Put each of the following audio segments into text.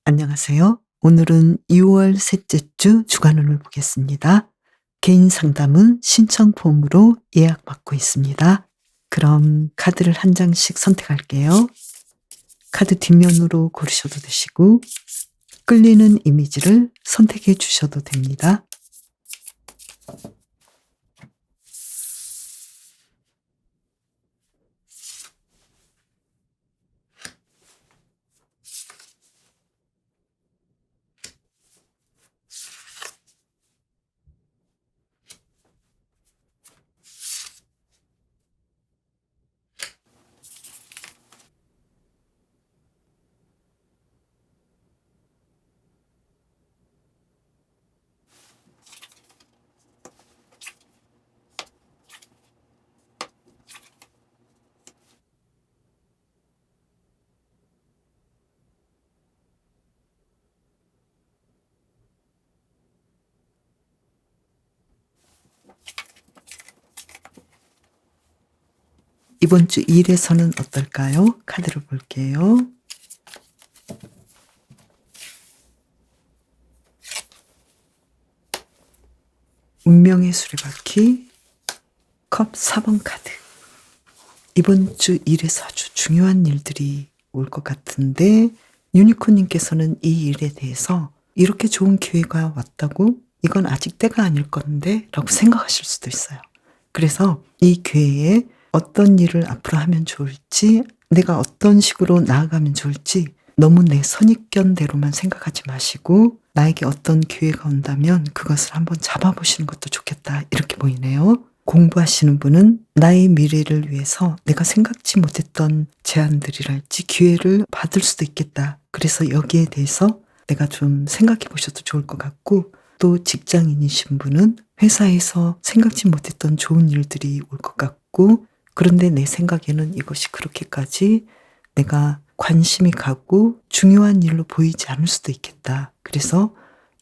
안녕하세요. 오늘은 2월 셋째 주 주간운을 보겠습니다. 개인 상담은 신청 폼으로 예약받고 있습니다. 그럼 카드를 한 장씩 선택할게요. 카드 뒷면으로 고르셔도 되시고 끌리는 이미지를 선택해 주셔도 됩니다. 이번 주 일에서는 어떨까요? 카드를 볼게요. 운명의 수레바퀴, 컵 4번 카드. 이번 주 일에서 아주 중요한 일들이 올 것 같은데 유니콘님께서는 이 일에 대해서 이렇게 좋은 기회가 왔다고? 이건 아직 때가 아닐 건데 라고 생각하실 수도 있어요. 그래서 이 기회에 어떤 일을 앞으로 하면 좋을지, 내가 어떤 식으로 나아가면 좋을지 너무 내 선입견대로만 생각하지 마시고 나에게 어떤 기회가 온다면 그것을 한번 잡아보시는 것도 좋겠다, 이렇게 보이네요. 공부하시는 분은 나의 미래를 위해서 내가 생각지 못했던 제안들이랄지 기회를 받을 수도 있겠다. 그래서 여기에 대해서 내가 좀 생각해 보셔도 좋을 것 같고, 또 직장인이신 분은 회사에서 생각지 못했던 좋은 일들이 올 것 같고, 그런데 내 생각에는 이것이 그렇게까지 내가 관심이 가고 중요한 일로 보이지 않을 수도 있겠다. 그래서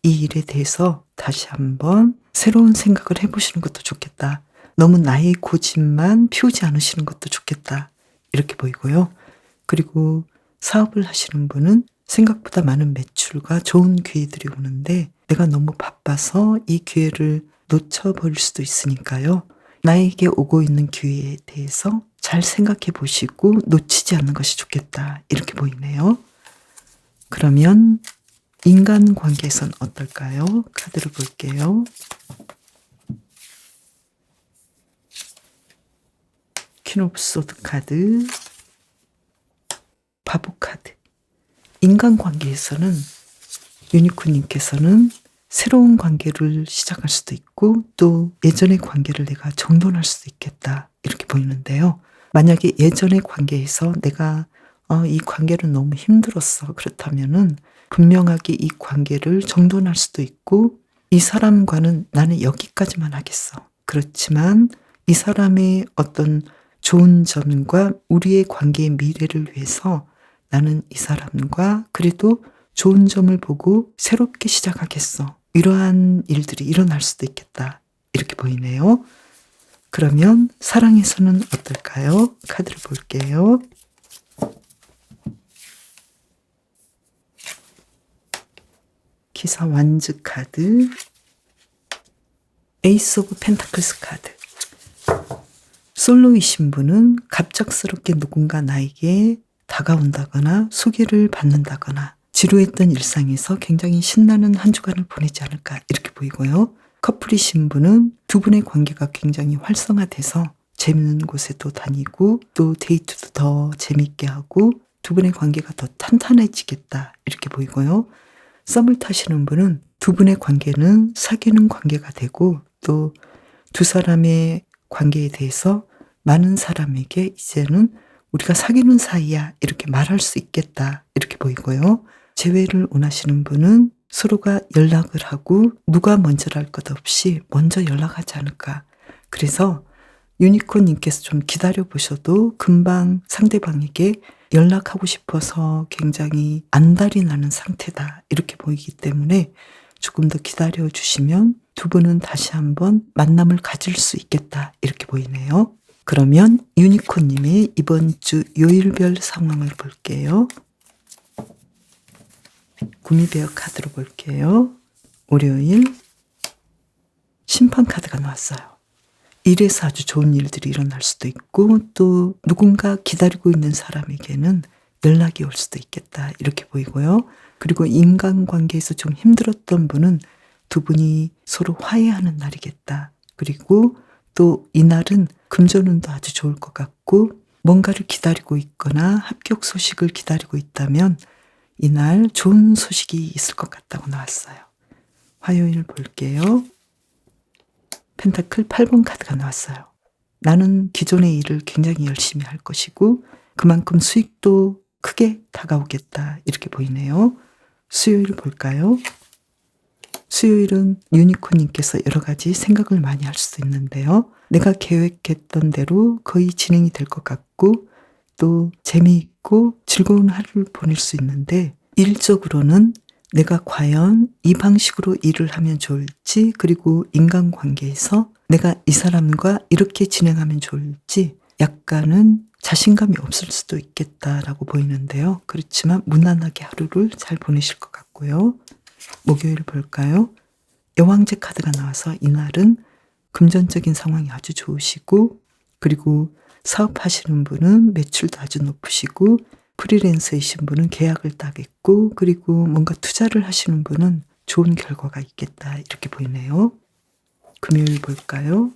이 일에 대해서 다시 한번 새로운 생각을 해보시는 것도 좋겠다. 너무 나의 고집만 피우지 않으시는 것도 좋겠다, 이렇게 보이고요. 그리고 사업을 하시는 분은 생각보다 많은 매출과 좋은 기회들이 오는데 내가 너무 바빠서 이 기회를 놓쳐버릴 수도 있으니까요. 나에게 오고 있는 기회에 대해서 잘 생각해 보시고 놓치지 않는 것이 좋겠다, 이렇게 보이네요. 그러면 인간관계에선 어떨까요? 카드를 볼게요. 퀸 오브 소드 카드, 바보 카드. 인간관계에서는 유니콘님께서는 새로운 관계를 시작할 수도 있고 또 예전의 관계를 내가 정돈할 수도 있겠다, 이렇게 보이는데요. 만약에 예전의 관계에서 내가 이 관계는 너무 힘들었어, 그렇다면은 분명하게 이 관계를 정돈할 수도 있고, 이 사람과는 나는 여기까지만 하겠어. 그렇지만 이 사람의 어떤 좋은 점과 우리의 관계의 미래를 위해서 나는 이 사람과 그래도 좋은 점을 보고 새롭게 시작하겠어. 이러한 일들이 일어날 수도 있겠다, 이렇게 보이네요. 그러면 사랑에서는 어떨까요? 카드를 볼게요. 기사 완즈 카드, 에이스 오브 펜타클스 카드. 솔로이신 분은 갑작스럽게 누군가 나에게 다가온다거나 소개를 받는다거나 지루했던 일상에서 굉장히 신나는 한 주간을 보내지 않을까, 이렇게 보이고요. 커플이신 분은 두 분의 관계가 굉장히 활성화돼서 재밌는 곳에도 다니고 또 데이트도 더 재밌게 하고 두 분의 관계가 더 탄탄해지겠다, 이렇게 보이고요. 썸을 타시는 분은 두 분의 관계는 사귀는 관계가 되고 또 두 사람의 관계에 대해서 많은 사람에게 이제는 우리가 사귀는 사이야, 이렇게 말할 수 있겠다, 이렇게 보이고요. 재회를 원하시는 분은 서로가 연락을 하고 누가 먼저랄 것 없이 먼저 연락하지 않을까. 그래서 유니콘님께서 좀 기다려 보셔도 금방 상대방에게 연락하고 싶어서 굉장히 안달이 나는 상태다, 이렇게 보이기 때문에 조금 더 기다려 주시면 두 분은 다시 한번 만남을 가질 수 있겠다, 이렇게 보이네요. 그러면 유니콘님의 이번 주 요일별 상황을 볼게요. 구미베어 카드로 볼게요. 월요일 심판 카드가 나왔어요. 일에서 아주 좋은 일들이 일어날 수도 있고 또 누군가 기다리고 있는 사람에게는 연락이 올 수도 있겠다 이렇게 보이고요. 그리고 인간관계에서 좀 힘들었던 분은 두 분이 서로 화해하는 날이겠다. 그리고 또 이날은 금전운도 아주 좋을 것 같고 뭔가를 기다리고 있거나 합격 소식을 기다리고 있다면 이날 좋은 소식이 있을 것 같다고 나왔어요. 화요일 볼게요. 펜타클 8번 카드가 나왔어요. 나는 기존의 일을 굉장히 열심히 할 것이고 그만큼 수익도 크게 다가오겠다 이렇게 보이네요. 수요일 볼까요? 수요일은 유니콘님께서 여러 가지 생각을 많이 할 수도 있는데요. 내가 계획했던 대로 거의 진행이 될 것 같고 또 재미있고 즐거운 하루를 보낼 수 있는데 일적으로는 내가 과연 이 방식으로 일을 하면 좋을지 그리고 인간관계에서 내가 이 사람과 이렇게 진행하면 좋을지 약간은 자신감이 없을 수도 있겠다라고 보이는데요. 그렇지만 무난하게 하루를 잘 보내실 것 같고요. 목요일 볼까요? 여왕제 카드가 나와서 이날은 금전적인 상황이 아주 좋으시고 그리고 사업하시는 분은 매출도 아주 높으시고 프리랜서이신 분은 계약을 따겠고 그리고 뭔가 투자를 하시는 분은 좋은 결과가 있겠다 이렇게 보이네요. 금요일 볼까요?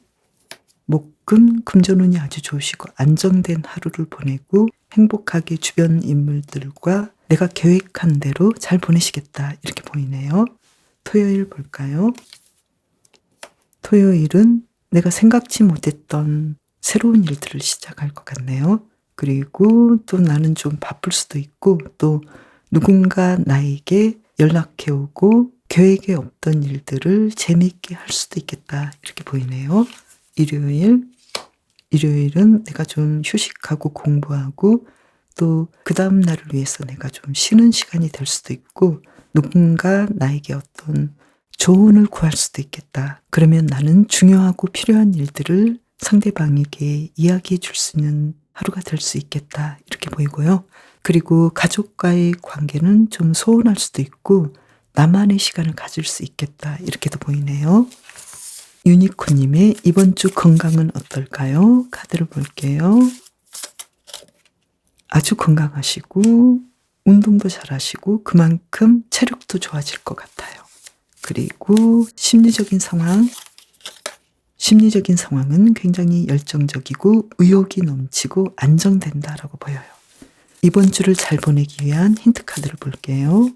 목금 금전운이 아주 좋으시고 안정된 하루를 보내고 행복하게 주변 인물들과 내가 계획한 대로 잘 보내시겠다 이렇게 보이네요. 토요일 볼까요? 토요일은 내가 생각지 못했던 새로운 일들을 시작할 것 같네요. 그리고 또 나는 좀 바쁠 수도 있고 또 누군가 나에게 연락해 오고 계획에 없던 일들을 재미있게 할 수도 있겠다 이렇게 보이네요. 일요일은 내가 좀 휴식하고 공부하고 또 그 다음 날을 위해서 내가 좀 쉬는 시간이 될 수도 있고 누군가 나에게 어떤 조언을 구할 수도 있겠다. 그러면 나는 중요하고 필요한 일들을 상대방에게 이야기해 줄 수 있는 하루가 될 수 있겠다 이렇게 보이고요. 그리고 가족과의 관계는 좀 소원할 수도 있고 나만의 시간을 가질 수 있겠다 이렇게도 보이네요. 유니콘님의 이번 주 건강은 어떨까요? 카드를 볼게요. 아주 건강하시고 운동도 잘하시고 그만큼 체력도 좋아질 것 같아요. 그리고 심리적인 상황은 굉장히 열정적이고 의욕이 넘치고 안정된다라고 보여요. 이번 주를 잘 보내기 위한 힌트 카드를 볼게요.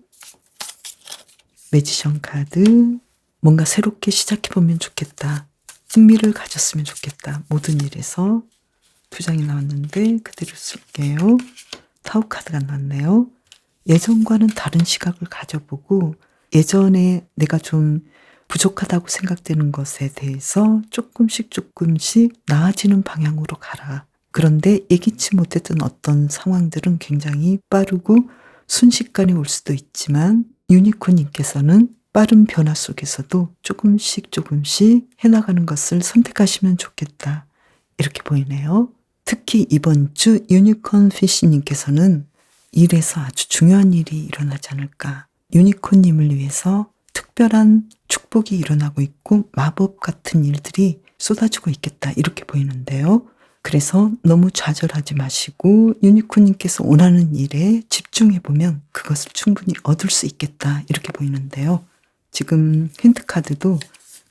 매지션 카드, 뭔가 새롭게 시작해보면 좋겠다. 흥미를 가졌으면 좋겠다. 모든 일에서 2장이 나왔는데 그대로 쓸게요. 타워 카드가 나왔네요. 예전과는 다른 시각을 가져보고 예전에 내가 좀 부족하다고 생각되는 것에 대해서 조금씩 나아지는 방향으로 가라. 그런데 예기치 못했던 어떤 상황들은 굉장히 빠르고 순식간에 올 수도 있지만 유니콘님께서는 빠른 변화 속에서도 조금씩 해나가는 것을 선택하시면 좋겠다. 이렇게 보이네요. 특히 이번 주 유니콘 피쉬님께서는 일에서 아주 중요한 일이 일어나지 않을까. 유니콘님을 위해서 특별한 축복이 일어나고 있고 마법 같은 일들이 쏟아지고 있겠다. 이렇게 보이는데요. 그래서 너무 좌절하지 마시고 유니콘님께서 원하는 일에 집중해보면 그것을 충분히 얻을 수 있겠다. 이렇게 보이는데요. 지금 힌트 카드도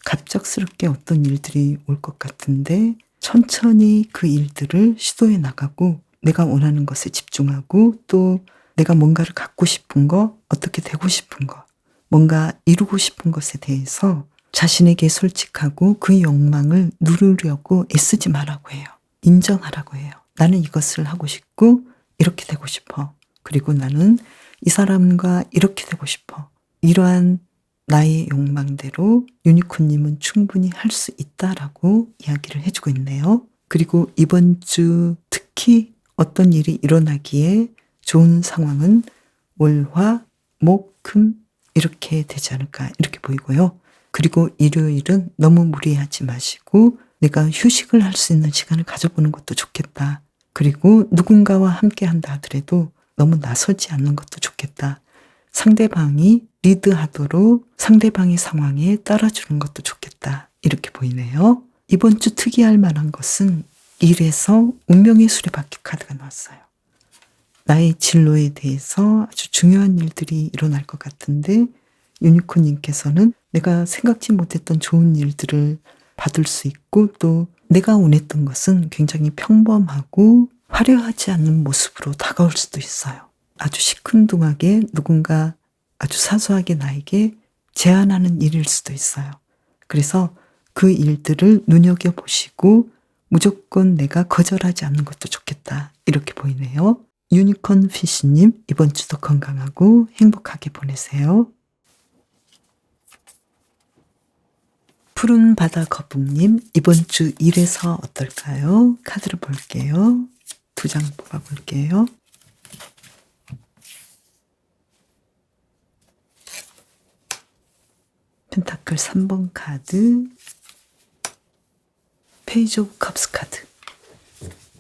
갑작스럽게 어떤 일들이 올 것 같은데 천천히 그 일들을 시도해 나가고 내가 원하는 것에 집중하고 또 내가 뭔가를 갖고 싶은 거, 어떻게 되고 싶은 거, 뭔가 이루고 싶은 것에 대해서 자신에게 솔직하고 그 욕망을 누르려고 애쓰지 말라고 해요. 인정하라고 해요. 나는 이것을 하고 싶고 이렇게 되고 싶어. 그리고 나는 이 사람과 이렇게 되고 싶어. 이러한 나의 욕망대로 유니콘님은 충분히 할 수 있다라고 이야기를 해주고 있네요. 그리고 이번 주 특히 어떤 일이 일어나기에 좋은 상황은 월, 화, 목, 금 이렇게 되지 않을까 이렇게 보이고요. 그리고 일요일은 너무 무리하지 마시고 내가 휴식을 할 수 있는 시간을 가져보는 것도 좋겠다. 그리고 누군가와 함께 한다 하더라도 너무 나서지 않는 것도 좋겠다. 상대방이 리드하도록 상대방의 상황에 따라주는 것도 좋겠다. 이렇게 보이네요. 이번 주 특이할 만한 것은 일에서 운명의 수레바퀴 카드가 나왔어요. 나의 진로에 대해서 아주 중요한 일들이 일어날 것 같은데 유니콘님께서는 내가 생각지 못했던 좋은 일들을 받을 수 있고 또 내가 원했던 것은 굉장히 평범하고 화려하지 않는 모습으로 다가올 수도 있어요. 아주 시큰둥하게 누군가 아주 사소하게 나에게 제안하는 일일 수도 있어요. 그래서 그 일들을 눈여겨보시고 무조건 내가 거절하지 않는 것도 좋겠다. 이렇게 보이네요. 유니콘 피쉬님, 이번 주도 건강하고 행복하게 보내세요. 푸른 바다 거북님, 이번 주 일에서 어떨까요? 카드를 볼게요. 2장 뽑아볼게요. 펜타클 3번 카드, 페이지 오브 컵스 카드.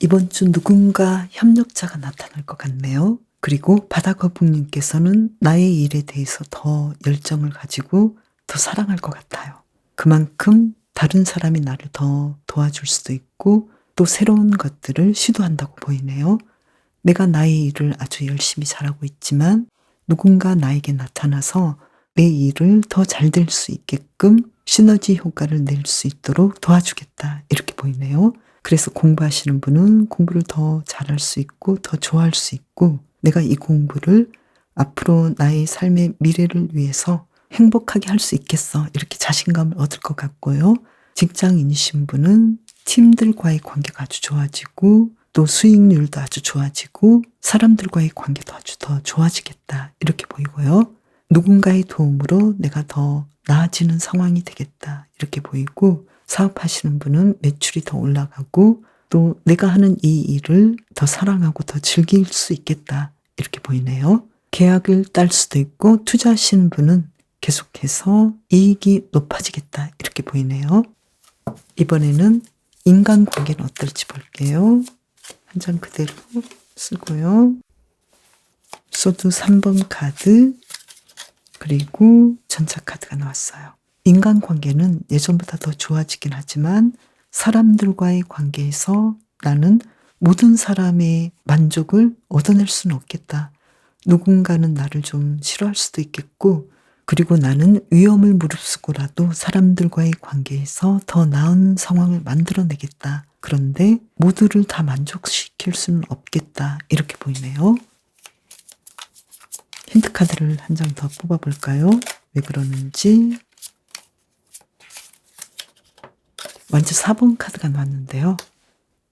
이번 주 누군가 협력자가 나타날 것 같네요. 그리고 바다 거북님께서는 나의 일에 대해서 더 열정을 가지고 더 사랑할 것 같아요. 그만큼 다른 사람이 나를 더 도와줄 수도 있고 또 새로운 것들을 시도한다고 보이네요. 내가 나의 일을 아주 열심히 잘하고 있지만 누군가 나에게 나타나서 내 일을 더 잘 될 수 있게끔 시너지 효과를 낼 수 있도록 도와주겠다. 이렇게 보이네요. 그래서 공부하시는 분은 공부를 더 잘할 수 있고 더 좋아할 수 있고 내가 이 공부를 앞으로 나의 삶의 미래를 위해서 행복하게 할 수 있겠어. 이렇게 자신감을 얻을 것 같고요. 직장인이신 분은 팀들과의 관계가 아주 좋아지고 또 수익률도 아주 좋아지고 사람들과의 관계도 아주 더 좋아지겠다. 이렇게 보이고요. 누군가의 도움으로 내가 더 나아지는 상황이 되겠다. 이렇게 보이고 사업하시는 분은 매출이 더 올라가고 또 내가 하는 이 일을 더 사랑하고 더 즐길 수 있겠다. 이렇게 보이네요. 계약을 딸 수도 있고 투자하시는 분은 계속해서 이익이 높아지겠다. 이렇게 보이네요. 이번에는 인간관계는 어떨지 볼게요. 한 장 그대로 쓰고요. 소드 3번 카드 그리고 전차 카드가 나왔어요. 인간관계는 예전보다 더 좋아지긴 하지만 사람들과의 관계에서 나는 모든 사람의 만족을 얻어낼 수는 없겠다. 누군가는 나를 좀 싫어할 수도 있겠고 그리고 나는 위험을 무릅쓰고라도 사람들과의 관계에서 더 나은 상황을 만들어내겠다. 그런데 모두를 다 만족시킬 수는 없겠다. 이렇게 보이네요. 힌트 카드를 한 장 더 뽑아볼까요? 왜 그러는지. 완전 4번 카드가 나왔는데요.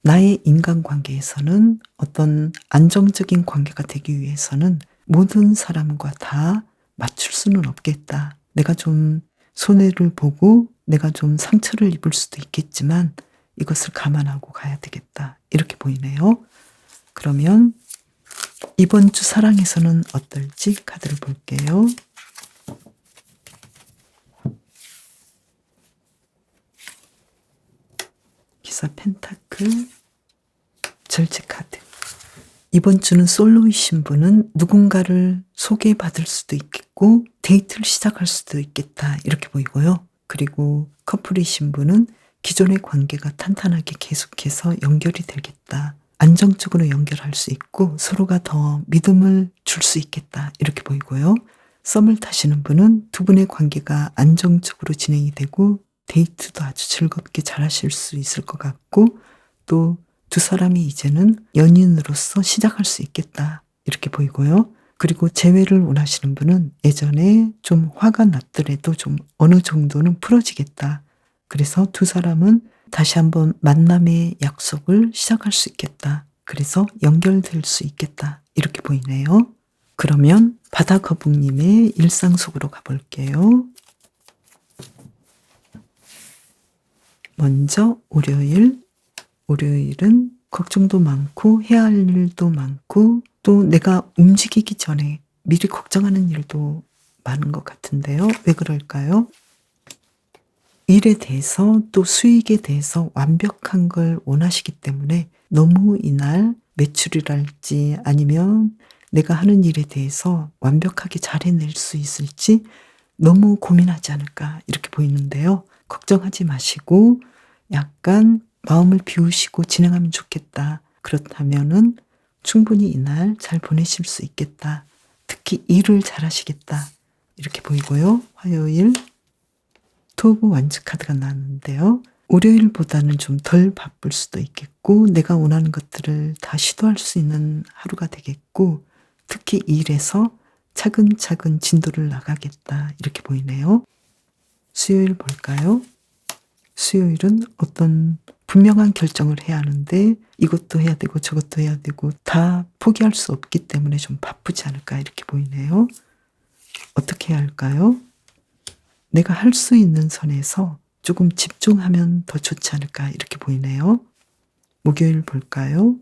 나의 인간관계에서는 어떤 안정적인 관계가 되기 위해서는 모든 사람과 다 맞출 수는 없겠다. 내가 좀 손해를 보고 내가 좀 상처를 입을 수도 있겠지만 이것을 감안하고 가야 되겠다. 이렇게 보이네요. 그러면 이번 주 사랑에서는 어떨지 카드를 볼게요. 기사 펜타클, 절제 카드. 이번 주는 솔로이신 분은 누군가를 소개받을 수도 있겠고 데이트를 시작할 수도 있겠다. 이렇게 보이고요. 그리고 커플이신 분은 기존의 관계가 탄탄하게 계속해서 연결이 되겠다. 안정적으로 연결할 수 있고 서로가 더 믿음을 줄 수 있겠다. 이렇게 보이고요. 썸을 타시는 분은 두 분의 관계가 안정적으로 진행이 되고 데이트도 아주 즐겁게 잘 하실 수 있을 것 같고 또 두 사람이 이제는 연인으로서 시작할 수 있겠다. 이렇게 보이고요. 그리고 재회를 원하시는 분은 예전에 좀 화가 났더라도 좀 어느 정도는 풀어지겠다. 그래서 두 사람은 다시 한번 만남의 약속을 시작할 수 있겠다. 그래서 연결될 수 있겠다. 이렇게 보이네요. 그러면 바다 거북님의 일상 속으로 가볼게요. 먼저 월요일은 걱정도 많고 해야 할 일도 많고 또 내가 움직이기 전에 미리 걱정하는 일도 많은 것 같은데요. 왜 그럴까요? 일에 대해서 또 수익에 대해서 완벽한 걸 원하시기 때문에 너무 이날 매출이랄지 아니면 내가 하는 일에 대해서 완벽하게 잘 해낼 수 있을지 너무 고민하지 않을까 이렇게 보이는데요. 걱정하지 마시고 약간 마음을 비우시고 진행하면 좋겠다. 그렇다면은 충분히 이날 잘 보내실 수 있겠다. 특히 일을 잘 하시겠다. 이렇게 보이고요. 화요일 투 오브 완즈 카드가 나왔는데요. 월요일보다는 좀 덜 바쁠 수도 있겠고 내가 원하는 것들을 다 시도할 수 있는 하루가 되겠고 특히 일에서 차근차근 진도를 나가겠다 이렇게 보이네요. 수요일 볼까요? 수요일은 어떤 분명한 결정을 해야 하는데 이것도 해야 되고 저것도 해야 되고 다 포기할 수 없기 때문에 좀 바쁘지 않을까 이렇게 보이네요. 어떻게 해야 할까요? 내가 할 수 있는 선에서 조금 집중하면 더 좋지 않을까 이렇게 보이네요. 목요일 볼까요?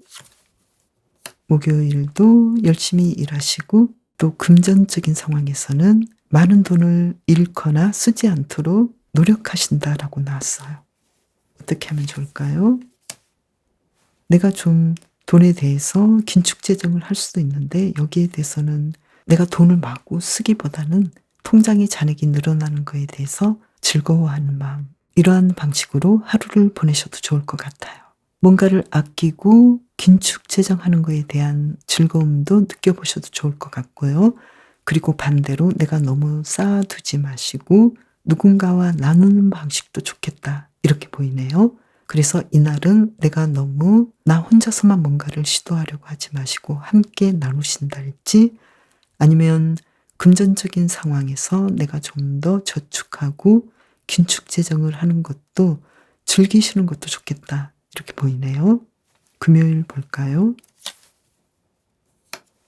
목요일도 열심히 일하시고 또 금전적인 상황에서는 많은 돈을 잃거나 쓰지 않도록 노력하신다라고 나왔어요. 어떻게 하면 좋을까요? 내가 좀 돈에 대해서 긴축재정을 할 수도 있는데 여기에 대해서는 내가 돈을 마구 쓰기보다는 통장의 잔액이 늘어나는 거에 대해서 즐거워하는 마음, 이러한 방식으로 하루를 보내셔도 좋을 것 같아요. 뭔가를 아끼고 긴축재정하는 거에 대한 즐거움도 느껴보셔도 좋을 것 같고요. 그리고 반대로 내가 너무 쌓아두지 마시고 누군가와 나누는 방식도 좋겠다 이렇게 보이네요. 그래서 이날은 내가 너무 나 혼자서만 뭔가를 시도하려고 하지 마시고 함께 나누신달지 아니면 금전적인 상황에서 내가 좀 더 저축하고 긴축재정을 하는 것도 즐기시는 것도 좋겠다 이렇게 보이네요. 금요일 볼까요?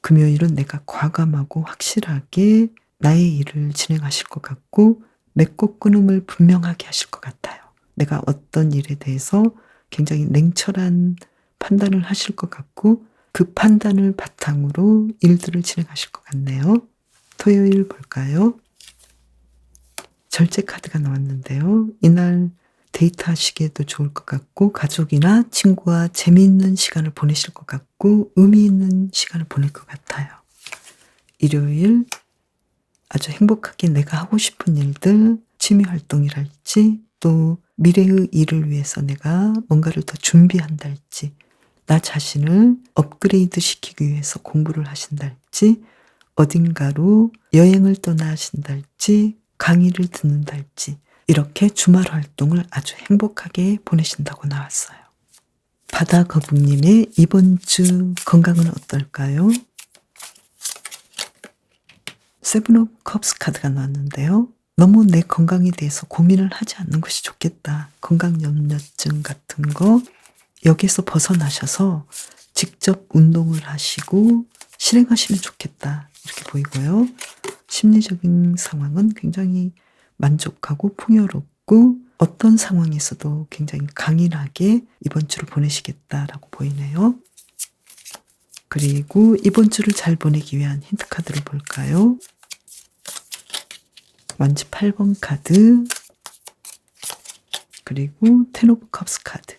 금요일은 내가 과감하고 확실하게 나의 일을 진행하실 것 같고 맺고 끊음을 분명하게 하실 것 같아요. 내가 어떤 일에 대해서 굉장히 냉철한 판단을 하실 것 같고 그 판단을 바탕으로 일들을 진행하실 것 같네요. 토요일 볼까요? 절제 카드가 나왔는데요. 이날 데이트하시기에도 좋을 것 같고 가족이나 친구와 재미있는 시간을 보내실 것 같고 의미 있는 시간을 보낼 것 같아요. 일요일 아주 행복하게 내가 하고 싶은 일들, 취미 활동이랄지 또 미래의 일을 위해서 내가 뭔가를 더 준비한달지 나 자신을 업그레이드 시키기 위해서 공부를 하신달지 어딘가로 여행을 떠나신달지 강의를 듣는달지 이렇게 주말 활동을 아주 행복하게 보내신다고 나왔어요. 바다 거북님의 이번 주 건강은 어떨까요? 세븐 오브 컵스 카드가 나왔는데요. 너무 내 건강에 대해서 고민을 하지 않는 것이 좋겠다. 건강염려증 같은 거 여기에서 벗어나셔서 직접 운동을 하시고 실행하시면 좋겠다. 이렇게 보이고요. 심리적인 상황은 굉장히 만족하고 풍요롭고 어떤 상황에서도 굉장히 강인하게 이번 주를 보내시겠다라고 보이네요. 그리고 이번 주를 잘 보내기 위한 힌트 카드를 볼까요? 완지 8번 카드 그리고 텐 오브 컵스 카드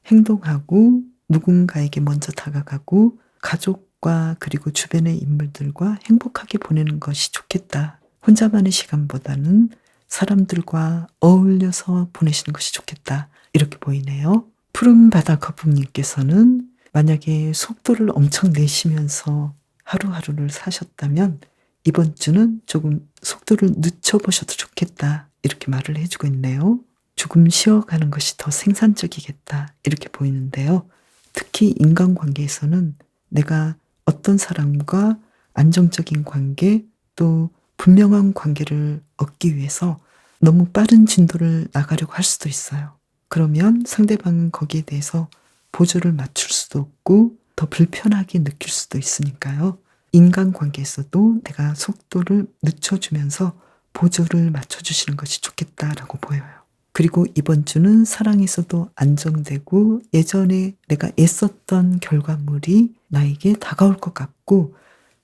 행동하고 누군가에게 먼저 다가가고 가족과 그리고 주변의 인물들과 행복하게 보내는 것이 좋겠다. 혼자만의 시간보다는 사람들과 어울려서 보내시는 것이 좋겠다. 이렇게 보이네요. 푸른 바다 거북님께서는 만약에 속도를 엄청 내시면서 하루하루를 사셨다면 이번 주는 조금 속도를 늦춰보셔도 좋겠다. 이렇게 말을 해주고 있네요. 조금 쉬어가는 것이 더 생산적이겠다. 이렇게 보이는데요. 특히 인간관계에서는 내가 어떤 사람과 안정적인 관계 또 분명한 관계를 얻기 위해서 너무 빠른 진도를 나가려고 할 수도 있어요. 그러면 상대방은 거기에 대해서 보조를 맞출 수도 없고 더 불편하게 느낄 수도 있으니까요. 인간관계에서도 내가 속도를 늦춰주면서 보조를 맞춰주시는 것이 좋겠다라고 보여요. 그리고 이번 주는 사랑에서도 안정되고 예전에 내가 애썼던 결과물이 나에게 다가올 것 같고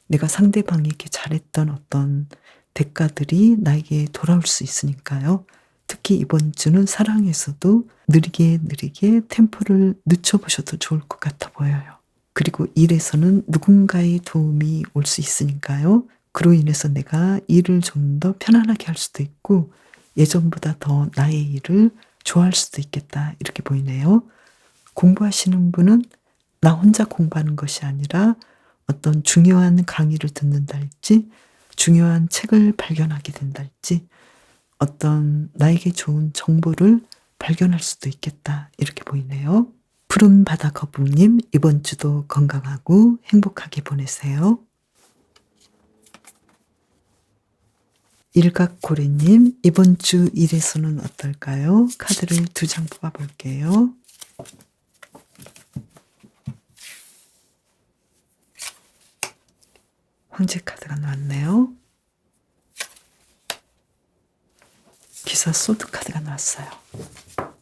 내가 상대방에게 잘했던 어떤 대가들이 나에게 돌아올 수 있으니까요. 특히 이번 주는 사랑에서도 느리게 템포를 늦춰보셔도 좋을 것 같아 보여요. 그리고 일에서는 누군가의 도움이 올 수 있으니까요. 그로 인해서 내가 일을 좀 더 편안하게 할 수도 있고 예전보다 더 나의 일을 좋아할 수도 있겠다 이렇게 보이네요. 공부하시는 분은 나 혼자 공부하는 것이 아니라 어떤 중요한 강의를 듣는달지 중요한 책을 발견하게 된달지 어떤 나에게 좋은 정보를 발견할 수도 있겠다 이렇게 보이네요. 푸른 바다 거북님 이번 주도 건강하고 행복하게 보내세요. 일각고래님 이번 주 일에서는 어떨까요? 카드를 2장 뽑아볼게요. 황제 카드가 나왔네요. 기사 소드 카드가 나왔어요.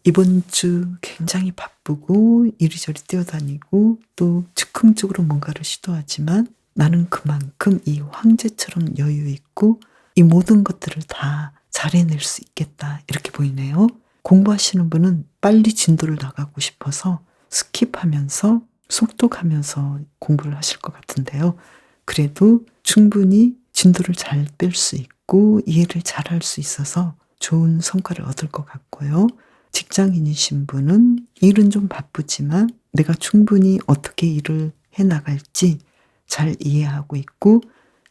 이번 주 굉장히 바쁘고 이리저리 뛰어다니고 또 즉흥적으로 뭔가를 시도하지만 나는 그만큼 이 황제처럼 여유 있고 이 모든 것들을 다 잘 해낼 수 있겠다 이렇게 보이네요. 공부하시는 분은 빨리 진도를 나가고 싶어서 스킵하면서 속독하면서 공부를 하실 것 같은데요. 그래도 충분히 진도를 잘 뺄 수 있고 이해를 잘 할 수 있어서 좋은 성과를 얻을 것 같고요. 직장인이신 분은 일은 좀 바쁘지만 내가 충분히 어떻게 일을 해나갈지 잘 이해하고 있고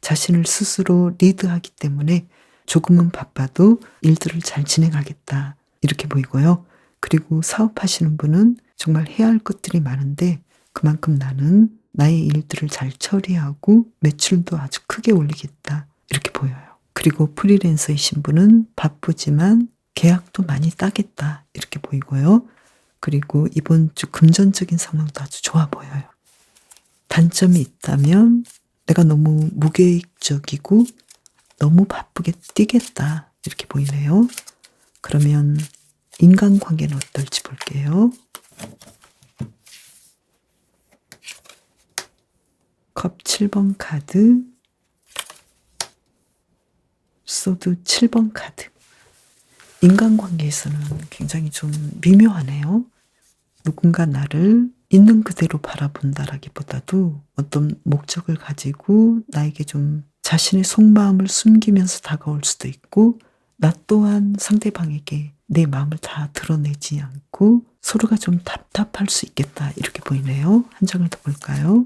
자신을 스스로 리드하기 때문에 조금은 바빠도 일들을 잘 진행하겠다 이렇게 보이고요. 그리고 사업하시는 분은 정말 해야 할 것들이 많은데 그만큼 나는 나의 일들을 잘 처리하고 매출도 아주 크게 올리겠다 이렇게 보여요. 그리고 프리랜서이신 분은 바쁘지만 계약도 많이 따겠다 이렇게 보이고요. 그리고 이번 주 금전적인 상황도 아주 좋아 보여요. 단점이 있다면 내가 너무 무계획적이고 너무 바쁘게 뛰겠다 이렇게 보이네요. 그러면 인간관계는 어떨지 볼게요. 컵 7번 카드, 소드 7번 카드. 인간관계에서는 굉장히 좀 미묘하네요. 누군가 나를 있는 그대로 바라본다라기보다도 어떤 목적을 가지고 나에게 좀 자신의 속마음을 숨기면서 다가올 수도 있고 나 또한 상대방에게 내 마음을 다 드러내지 않고 서로가 좀 답답할 수 있겠다 이렇게 보이네요. 한 장을 더 볼까요?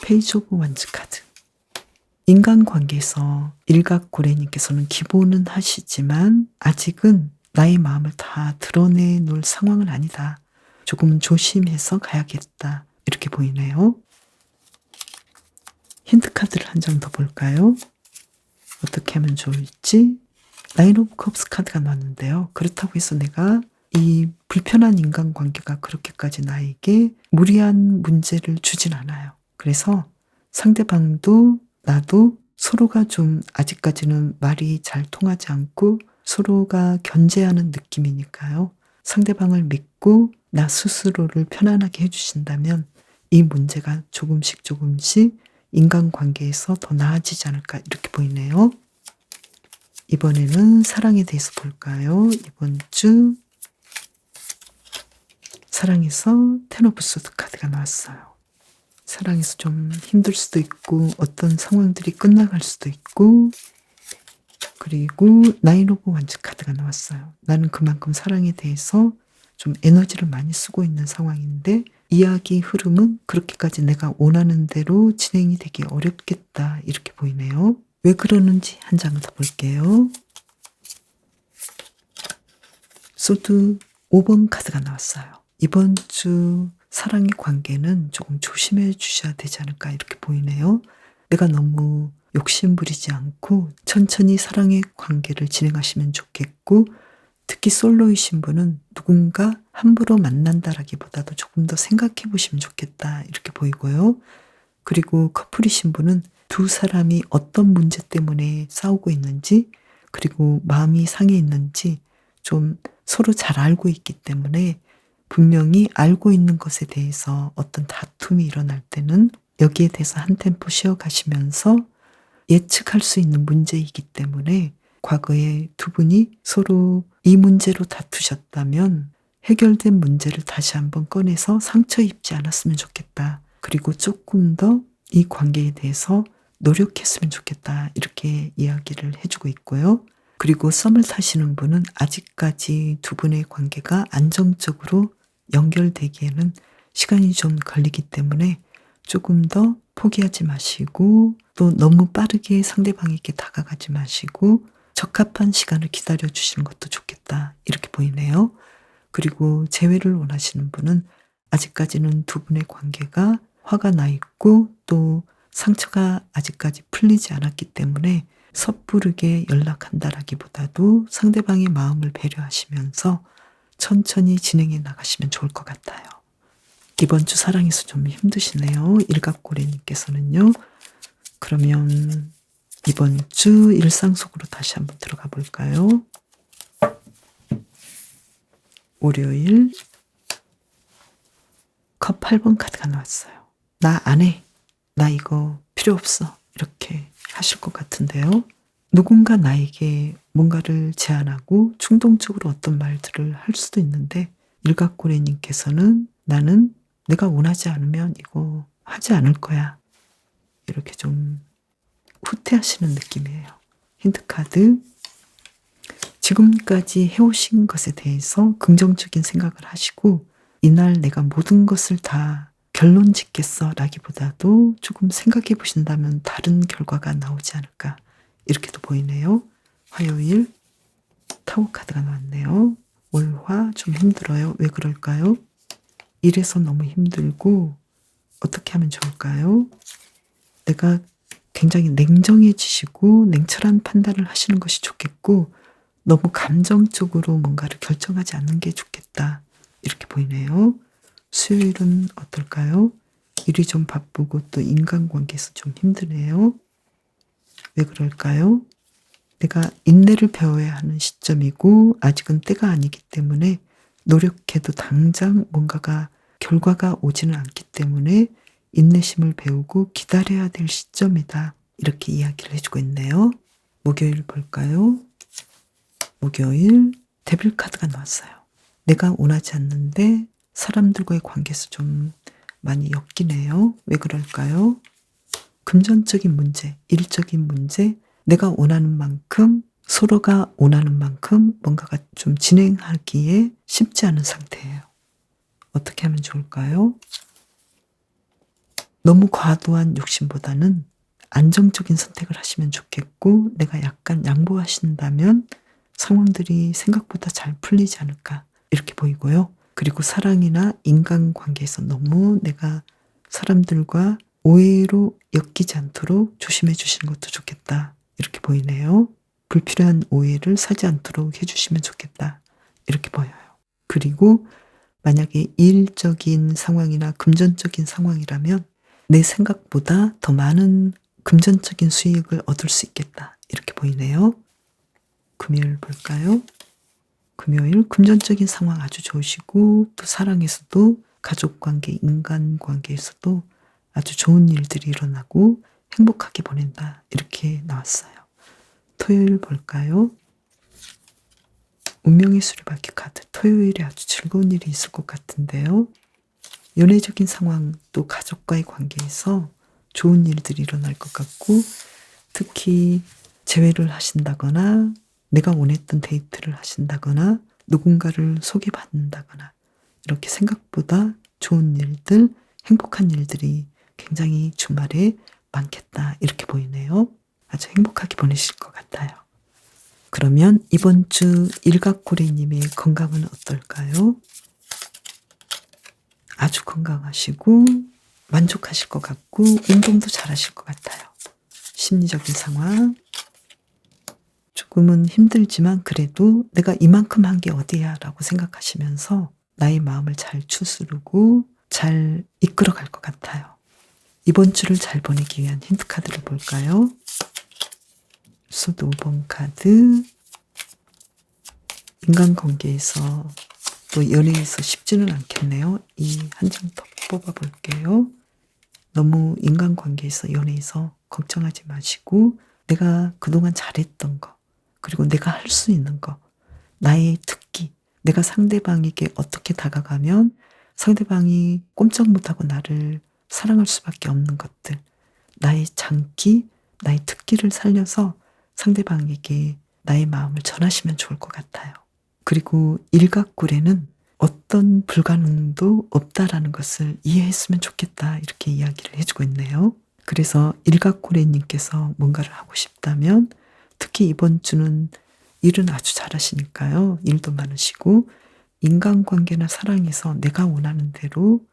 페이지 오브 원즈 카드. 인간관계에서 일각고래님께서는 기본은 하시지만 아직은 나의 마음을 다 드러내 놓을 상황은 아니다. 조금 조심해서 가야겠다. 이렇게 보이네요. 힌트 카드를 한 장 더 볼까요? 어떻게 하면 좋을지. 나인 오브 컵스 카드가 나왔는데요. 그렇다고 해서 내가 이 불편한 인간관계가 그렇게까지 나에게 무리한 문제를 주진 않아요. 그래서 상대방도 나도 서로가 좀 아직까지는 말이 잘 통하지 않고 서로가 견제하는 느낌이니까요. 상대방을 믿고 나 스스로를 편안하게 해주신다면 이 문제가 조금씩 인간관계에서 더 나아지지 않을까 이렇게 보이네요. 이번에는 사랑에 대해서 볼까요? 이번 주 사랑에서 텐 오브 소드 카드가 나왔어요. 사랑에서 좀 힘들 수도 있고 어떤 상황들이 끝나갈 수도 있고 그리고 나인 오브 원즈 카드가 나왔어요. 나는 그만큼 사랑에 대해서 좀 에너지를 많이 쓰고 있는 상황인데 이야기 흐름은 그렇게까지 내가 원하는 대로 진행이 되기 어렵겠다 이렇게 보이네요. 왜 그러는지 한 장을 더 볼게요. 소드 5번 카드가 나왔어요. 이번 주 사랑의 관계는 조금 조심해 주셔야 되지 않을까 이렇게 보이네요. 내가 너무 욕심 부리지 않고 천천히 사랑의 관계를 진행하시면 좋겠고 특히 솔로이신 분은 누군가 함부로 만난다라기보다도 조금 더 생각해 보시면 좋겠다 이렇게 보이고요. 그리고 커플이신 분은 두 사람이 어떤 문제 때문에 싸우고 있는지 그리고 마음이 상해 있는지 좀 서로 잘 알고 있기 때문에 분명히 알고 있는 것에 대해서 어떤 다툼이 일어날 때는 여기에 대해서 한 템포 쉬어가시면서 예측할 수 있는 문제이기 때문에 과거에 두 분이 서로 이 문제로 다투셨다면 해결된 문제를 다시 한번 꺼내서 상처 입지 않았으면 좋겠다. 그리고 조금 더 이 관계에 대해서 노력했으면 좋겠다. 이렇게 이야기를 해주고 있고요. 그리고 썸을 타시는 분은 아직까지 두 분의 관계가 안정적으로 연결되기에는 시간이 좀 걸리기 때문에 조금 더 포기하지 마시고 또 너무 빠르게 상대방에게 다가가지 마시고 적합한 시간을 기다려 주시는 것도 좋겠다. 이렇게 보이네요. 그리고 재회를 원하시는 분은 아직까지는 두 분의 관계가 화가 나 있고 또 상처가 아직까지 풀리지 않았기 때문에 섣부르게 연락한다라기보다도 상대방의 마음을 배려하시면서 천천히 진행해 나가시면 좋을 것 같아요. 이번 주 사랑에서 좀 힘드시네요. 일갑고래님께서는요. 그러면 이번 주 일상 속으로 다시 한번 들어가 볼까요? 월요일 컵 8번 카드가 나왔어요. 나 안 해. 나 이거 필요 없어. 이렇게 하실 것 같은데요. 누군가 나에게 뭔가를 제안하고 충동적으로 어떤 말들을 할 수도 있는데 일각고래님께서는 나는 내가 원하지 않으면 이거 하지 않을 거야. 이렇게 좀 후퇴하시는 느낌이에요. 힌트카드. 지금까지 해오신 것에 대해서 긍정적인 생각을 하시고 이날 내가 모든 것을 다 결론 짓겠어 라기보다도 조금 생각해 보신다면 다른 결과가 나오지 않을까 이렇게도 보이네요. 화요일 타워 카드가 나왔네요. 월화 좀 힘들어요. 왜 그럴까요? 일에서 너무 힘들고 어떻게 하면 좋을까요? 내가 굉장히 냉정해지시고 냉철한 판단을 하시는 것이 좋겠고 너무 감정적으로 뭔가를 결정하지 않는 게 좋겠다. 이렇게 보이네요. 수요일은 어떨까요? 일이 좀 바쁘고 또 인간관계에서 좀 힘드네요. 왜 그럴까요? 내가 인내를 배워야 하는 시점이고 아직은 때가 아니기 때문에 노력해도 당장 뭔가가 결과가 오지는 않기 때문에 인내심을 배우고 기다려야 될 시점이다. 이렇게 이야기를 해주고 있네요. 목요일 볼까요? 목요일 데빌 카드가 나왔어요. 내가 원하지 않는데 사람들과의 관계에서 좀 많이 엮이네요. 왜 그럴까요? 금전적인 문제, 일적인 문제, 내가 원하는 만큼 서로가 원하는 만큼 뭔가가 좀 진행하기에 쉽지 않은 상태예요. 어떻게 하면 좋을까요? 너무 과도한 욕심보다는 안정적인 선택을 하시면 좋겠고 내가 약간 양보하신다면 상황들이 생각보다 잘 풀리지 않을까 이렇게 보이고요. 그리고 사랑이나 인간관계에서 너무 내가 사람들과 오해로 엮이지 않도록 조심해 주시는 것도 좋겠다. 이렇게 보이네요. 불필요한 오해를 사지 않도록 해주시면 좋겠다. 이렇게 보여요. 그리고 만약에 일적인 상황이나 금전적인 상황이라면 내 생각보다 더 많은 금전적인 수익을 얻을 수 있겠다. 이렇게 보이네요. 금요일 볼까요? 금요일 금전적인 상황 아주 좋으시고 또 사랑에서도 가족관계, 인간관계에서도 아주 좋은 일들이 일어나고 행복하게 보낸다. 이렇게 나왔어요. 토요일 볼까요? 운명의 수리바퀴 카드. 토요일에 아주 즐거운 일이 있을 것 같은데요. 연애적인 상황 또 가족과의 관계에서 좋은 일들이 일어날 것 같고 특히 재회를 하신다거나 내가 원했던 데이트를 하신다거나 누군가를 소개받는다거나 이렇게 생각보다 좋은 일들, 행복한 일들이 굉장히 주말에 많겠다 이렇게 보이네요. 아주 행복하게 보내실 것 같아요. 그러면 이번 주 일각고래님의 건강은 어떨까요? 아주 건강하시고 만족하실 것 같고 운동도 잘하실 것 같아요. 심리적인 상황 조금은 힘들지만 그래도 내가 이만큼 한 게 어디야 라고 생각하시면서 나의 마음을 잘 추스르고 잘 이끌어갈 것 같아요. 이번 주를 잘 보내기 위한 힌트 카드를 볼까요? 수도 5번 카드. 인간관계에서 또 연애에서 쉽지는 않겠네요. 이 한 장 더 뽑아볼게요. 너무 인간관계에서 연애에서 걱정하지 마시고 내가 그동안 잘했던 거 그리고 내가 할 수 있는 거 나의 특기 내가 상대방에게 어떻게 다가가면 상대방이 꼼짝 못하고 나를 사랑할 수밖에 없는 것들, 나의 장기, 나의 특기를 살려서 상대방에게 나의 마음을 전하시면 좋을 것 같아요. 그리고 일각고래는 어떤 불가능도 없다라는 것을 이해했으면 좋겠다, 이렇게 이야기를 해주고 있네요. 그래서 일각고래님께서 뭔가를 하고 싶다면, 특히 이번 주는 일은 아주 잘하시니까요. 일도 많으시고 인간관계나 사랑에서 내가 원하는 대로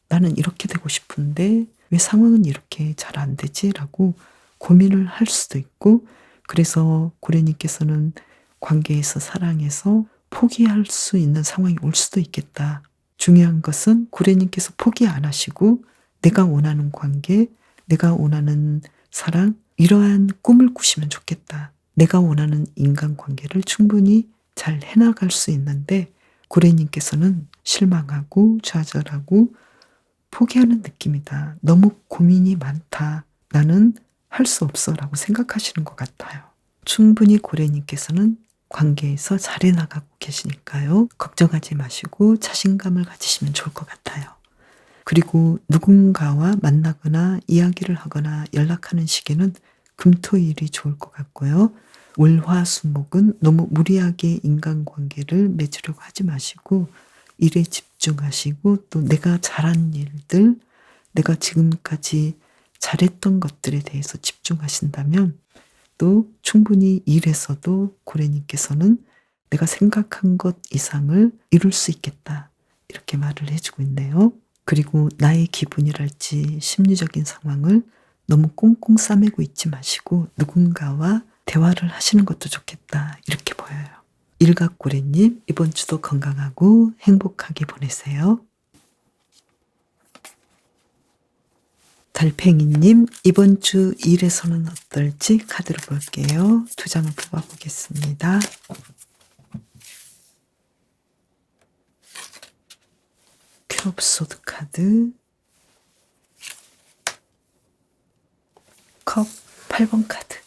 나는 이렇게 되고 싶은데 왜 상황은 이렇게 잘 안 되지? 라고 고민을 할 수도 있고, 그래서 고래님께서는 관계에서 사랑에서 포기할 수 있는 상황이 올 수도 있겠다. 중요한 것은 고래님께서 포기 안 하시고 내가 원하는 관계, 내가 원하는 사랑, 이러한 꿈을 꾸시면 좋겠다. 내가 원하는 인간관계를 충분히 잘 해나갈 수 있는데 고래님께서는 실망하고 좌절하고 포기하는 느낌이다. 너무 고민이 많다. 나는 할 수 없어 라고 생각하시는 것 같아요. 충분히 고래님께서는 관계에서 잘해 나가고 계시니까요. 걱정하지 마시고 자신감을 가지시면 좋을 것 같아요. 그리고 누군가와 만나거나 이야기를 하거나 연락하는 시기는 금토일이 좋을 것 같고요. 월화수목은 너무 무리하게 인간관계를 맺으려고 하지 마시고 일에 집중하시고, 또 내가 잘한 일들, 내가 지금까지 잘했던 것들에 대해서 집중하신다면 또 충분히 일에서도 고래님께서는 내가 생각한 것 이상을 이룰 수 있겠다, 이렇게 말을 해주고 있네요. 그리고 나의 기분이랄지 심리적인 상황을 너무 꽁꽁 싸매고 있지 마시고 누군가와 대화를 하시는 것도 좋겠다, 이렇게 보여요. 일각고래님, 이번 주도 건강하고 행복하게 보내세요. 달팽이님, 이번 주 일에서는 어떨지 카드를 볼게요. 2장을 뽑아보겠습니다. 큐옵소드 카드, 컵 8번 카드.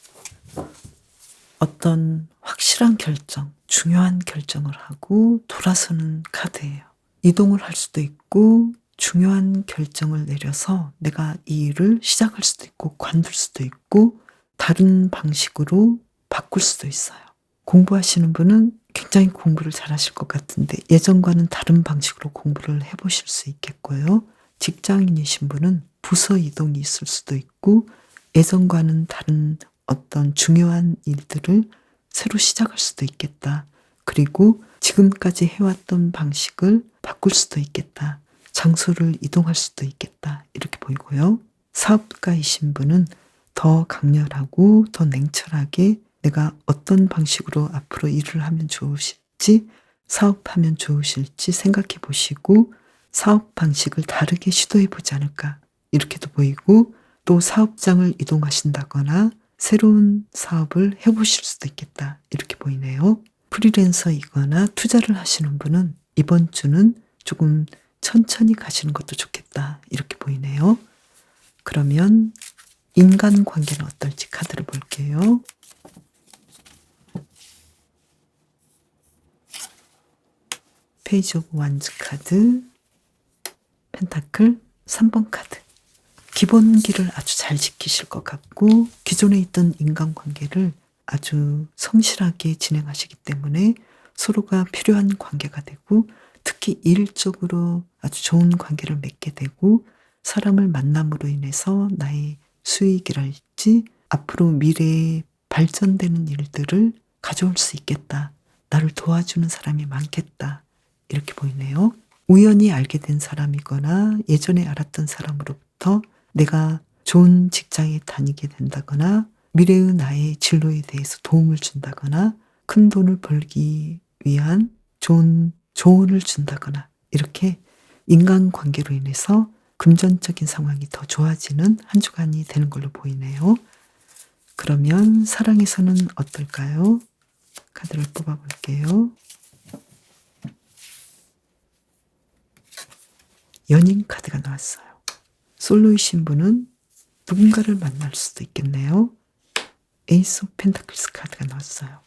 어떤 확실한 결정, 중요한 결정을 하고 돌아서는 카드예요. 이동을 할 수도 있고 중요한 결정을 내려서 내가 이 일을 시작할 수도 있고 관둘 수도 있고 다른 방식으로 바꿀 수도 있어요. 공부하시는 분은 굉장히 공부를 잘하실 것 같은데 예전과는 다른 방식으로 공부를 해보실 수 있겠고요. 직장인이신 분은 부서 이동이 있을 수도 있고 예전과는 다른 어떤 중요한 일들을 새로 시작할 수도 있겠다. 그리고 지금까지 해왔던 방식을 바꿀 수도 있겠다. 장소를 이동할 수도 있겠다. 이렇게 보이고요. 사업가이신 분은 더 강렬하고 더 냉철하게 내가 어떤 방식으로 앞으로 일을 하면 좋으실지, 사업하면 좋으실지 생각해 보시고 사업 방식을 다르게 시도해 보지 않을까, 이렇게도 보이고, 또 사업장을 이동하신다거나 새로운 사업을 해보실 수도 있겠다, 이렇게 보이네요. 프리랜서이거나 투자를 하시는 분은 이번 주는 조금 천천히 가시는 것도 좋겠다, 이렇게 보이네요. 그러면 인간관계는 어떨지 카드를 볼게요. 페이지 오브 완즈 카드, 펜타클 3번 카드. 기본기를 아주 잘 지키실 것 같고 기존에 있던 인간관계를 아주 성실하게 진행하시기 때문에 서로가 필요한 관계가 되고 특히 일적으로 아주 좋은 관계를 맺게 되고 사람을 만남으로 인해서 나의 수익이랄지 앞으로 미래에 발전되는 일들을 가져올 수 있겠다. 나를 도와주는 사람이 많겠다. 이렇게 보이네요. 우연히 알게 된 사람이거나 예전에 알았던 사람으로부터 내가 좋은 직장에 다니게 된다거나 미래의 나의 진로에 대해서 도움을 준다거나 큰 돈을 벌기 위한 좋은 조언을 준다거나 이렇게 인간관계로 인해서 금전적인 상황이 더 좋아지는 한 주간이 되는 걸로 보이네요. 그러면 사랑에서는 어떨까요? 카드를 뽑아볼게요. 연인 카드가 나왔어요. 솔로이신 분은 누군가를 만날 수도 있겠네요. 에이스 오브 펜타클스 카드가 나왔어요.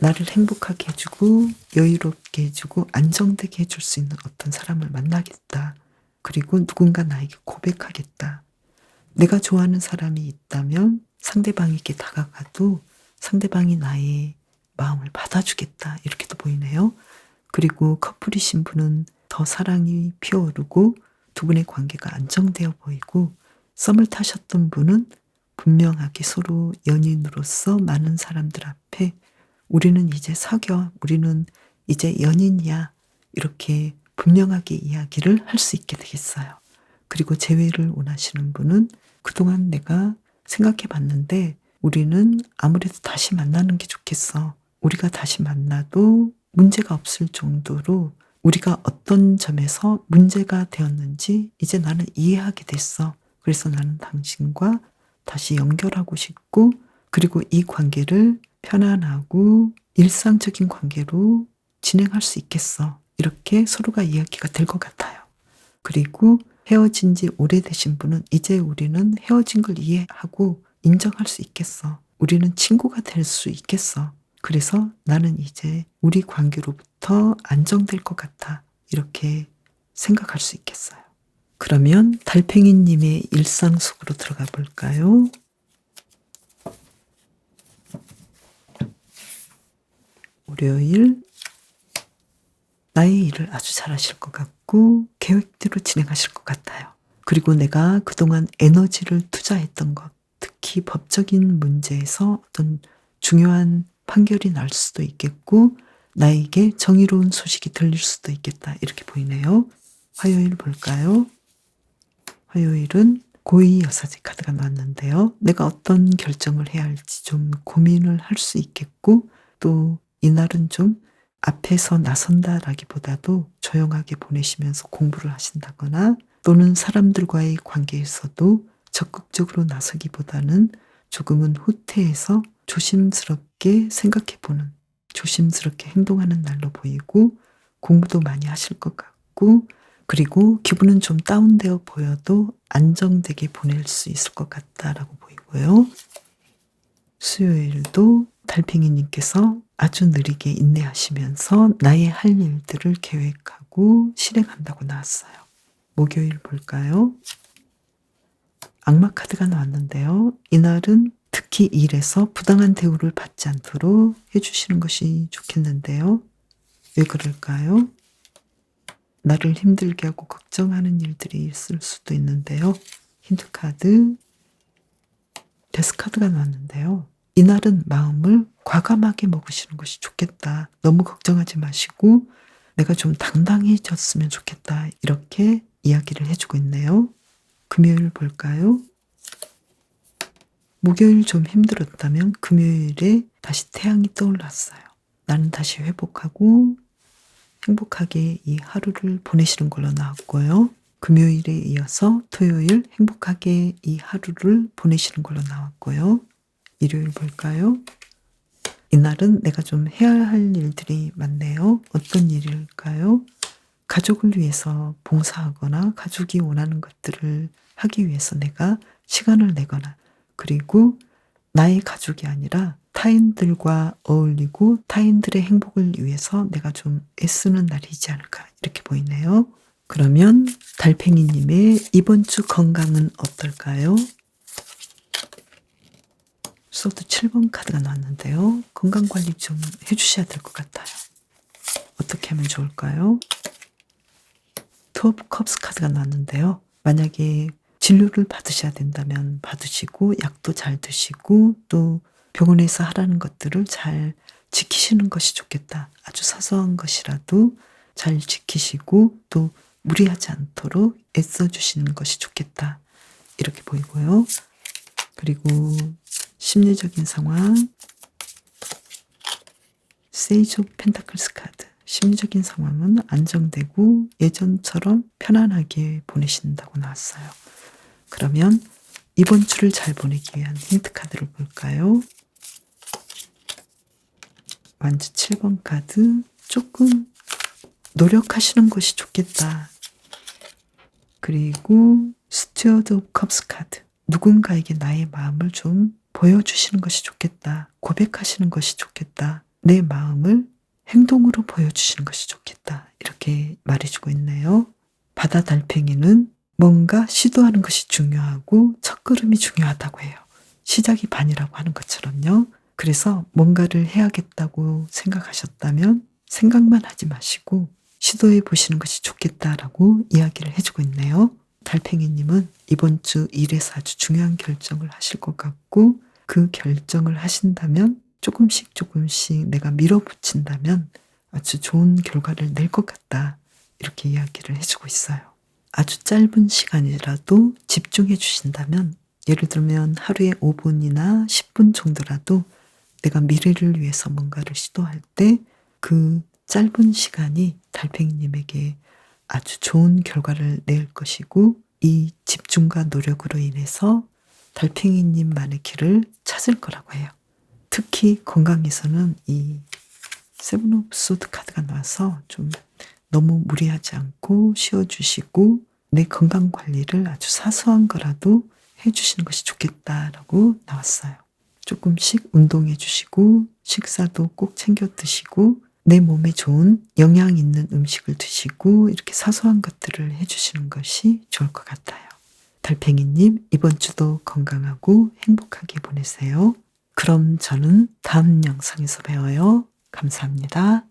나를 행복하게 해주고 여유롭게 해주고 안정되게 해줄 수 있는 어떤 사람을 만나겠다. 그리고 누군가 나에게 고백하겠다. 내가 좋아하는 사람이 있다면 상대방에게 다가가도 상대방이 나의 마음을 받아주겠다. 이렇게도 보이네요. 그리고 커플이신 분은 더 사랑이 피어오르고 두 분의 관계가 안정되어 보이고, 썸을 타셨던 분은 분명하게 서로 연인으로서 많은 사람들 앞에 우리는 이제 사겨, 우리는 이제 연인이야, 이렇게 분명하게 이야기를 할 수 있게 되겠어요. 그리고 재회를 원하시는 분은 그동안 내가 생각해 봤는데 우리는 아무래도 다시 만나는 게 좋겠어. 우리가 다시 만나도 문제가 없을 정도로 우리가 어떤 점에서 문제가 되었는지 이제 나는 이해하게 됐어. 그래서 나는 당신과 다시 연결하고 싶고, 그리고 이 관계를 편안하고 일상적인 관계로 진행할 수 있겠어. 이렇게 서로가 이야기가 될 것 같아요. 그리고 헤어진 지 오래되신 분은 이제 우리는 헤어진 걸 이해하고 인정할 수 있겠어. 우리는 친구가 될 수 있겠어. 그래서 나는 이제 우리 관계로부터 안정될 것 같아. 이렇게 생각할 수 있겠어요. 그러면 달팽이님의 일상 속으로 들어가 볼까요? 월요일, 나의 일을 아주 잘하실 것 같고 계획대로 진행하실 것 같아요. 그리고 내가 그동안 에너지를 투자했던 것, 특히 법적인 문제에서 어떤 중요한 판결이 날 수도 있겠고 나에게 정의로운 소식이 들릴 수도 있겠다. 이렇게 보이네요. 화요일 볼까요? 화요일은 고위 여사제 카드가 나왔는데요. 내가 어떤 결정을 해야 할지 좀 고민을 할 수 있겠고, 또 이날은 좀 앞에서 나선다라기보다도 조용하게 보내시면서 공부를 하신다거나, 또는 사람들과의 관계에서도 적극적으로 나서기보다는 조금은 후퇴해서 조심스럽게 생각해보는, 조심스럽게 행동하는 날로 보이고, 공부도 많이 하실 것 같고, 그리고 기분은 좀 다운되어 보여도 안정되게 보낼 수 있을 것 같다라고 보이고요. 수요일도 달팽이님께서 아주 느리게 인내하시면서 나의 할 일들을 계획하고 실행한다고 나왔어요. 목요일 볼까요? 악마 카드가 나왔는데요. 이날은 특히 일에서 부당한 대우를 받지 않도록 해주시는 것이 좋겠는데요. 왜 그럴까요? 나를 힘들게 하고 걱정하는 일들이 있을 수도 있는데요. 힌트 카드, 데스 카드가 나왔는데요. 이날은 마음을 과감하게 먹으시는 것이 좋겠다. 너무 걱정하지 마시고 내가 좀 당당해졌으면 좋겠다. 이렇게 이야기를 해주고 있네요. 금요일 볼까요? 목요일 좀 힘들었다면 금요일에 다시 태양이 떠올랐어요. 나는 다시 회복하고 행복하게 이 하루를 보내시는 걸로 나왔고요. 금요일에 이어서 토요일 행복하게 이 하루를 보내시는 걸로 나왔고요. 일요일 볼까요? 이날은 내가 좀 해야 할 일들이 많네요. 어떤 일일까요? 가족을 위해서 봉사하거나 가족이 원하는 것들을 하기 위해서 내가 시간을 내거나, 그리고 나의 가족이 아니라 타인들과 어울리고 타인들의 행복을 위해서 내가 좀 애쓰는 날이지 않을까, 이렇게 보이네요. 그러면 달팽이님의 이번 주 건강은 어떨까요? 소드 7번 카드가 나왔는데요. 건강관리 좀 해주셔야 될 것 같아요. 어떻게 하면 좋을까요? 투 오브 컵스 카드가 나왔는데요. 만약에 진료를 받으셔야 된다면 받으시고 약도 잘 드시고 또 병원에서 하라는 것들을 잘 지키시는 것이 좋겠다. 아주 사소한 것이라도 잘 지키시고 또 무리하지 않도록 애써주시는 것이 좋겠다. 이렇게 보이고요. 그리고 심리적인 상황, 세이지 오브 펜타클스 카드. 심리적인 상황은 안정되고 예전처럼 편안하게 보내신다고 나왔어요. 그러면 이번 주를 잘 보내기 위한 힌트 카드를 볼까요? 완주 7번 카드. 조금 노력하시는 것이 좋겠다. 그리고 스튜어드 오브 컵스 카드. 누군가에게 나의 마음을 좀 보여주시는 것이 좋겠다. 고백하시는 것이 좋겠다. 내 마음을 행동으로 보여주시는 것이 좋겠다. 이렇게 말해주고 있네요. 바다 달팽이는 뭔가 시도하는 것이 중요하고 첫걸음이 중요하다고 해요. 시작이 반이라고 하는 것처럼요. 그래서 뭔가를 해야겠다고 생각하셨다면 생각만 하지 마시고 시도해 보시는 것이 좋겠다라고 이야기를 해주고 있네요. 달팽이님은 이번 주 일에서 아주 중요한 결정을 하실 것 같고 그 결정을 하신다면 조금씩 내가 밀어붙인다면 아주 좋은 결과를 낼 것 같다. 이렇게 이야기를 해주고 있어요. 아주 짧은 시간이라도 집중해 주신다면 예를 들면 하루에 5분이나 10분 정도라도 내가 미래를 위해서 뭔가를 시도할 때 그 짧은 시간이 달팽이님에게 아주 좋은 결과를 낼 것이고 이 집중과 노력으로 인해서 달팽이님만의 길을 찾을 거라고 해요. 특히 건강에서는 이 세븐 오브 소드 카드가 나와서 좀 너무 무리하지 않고 쉬어주시고 내 건강 관리를 아주 사소한 거라도 해주시는 것이 좋겠다라고 나왔어요. 조금씩 운동해 주시고 식사도 꼭 챙겨 드시고 내 몸에 좋은 영양 있는 음식을 드시고 이렇게 사소한 것들을 해주시는 것이 좋을 것 같아요. 달팽이님 이번 주도 건강하고 행복하게 보내세요. 그럼 저는 다음 영상에서 봬요. 감사합니다.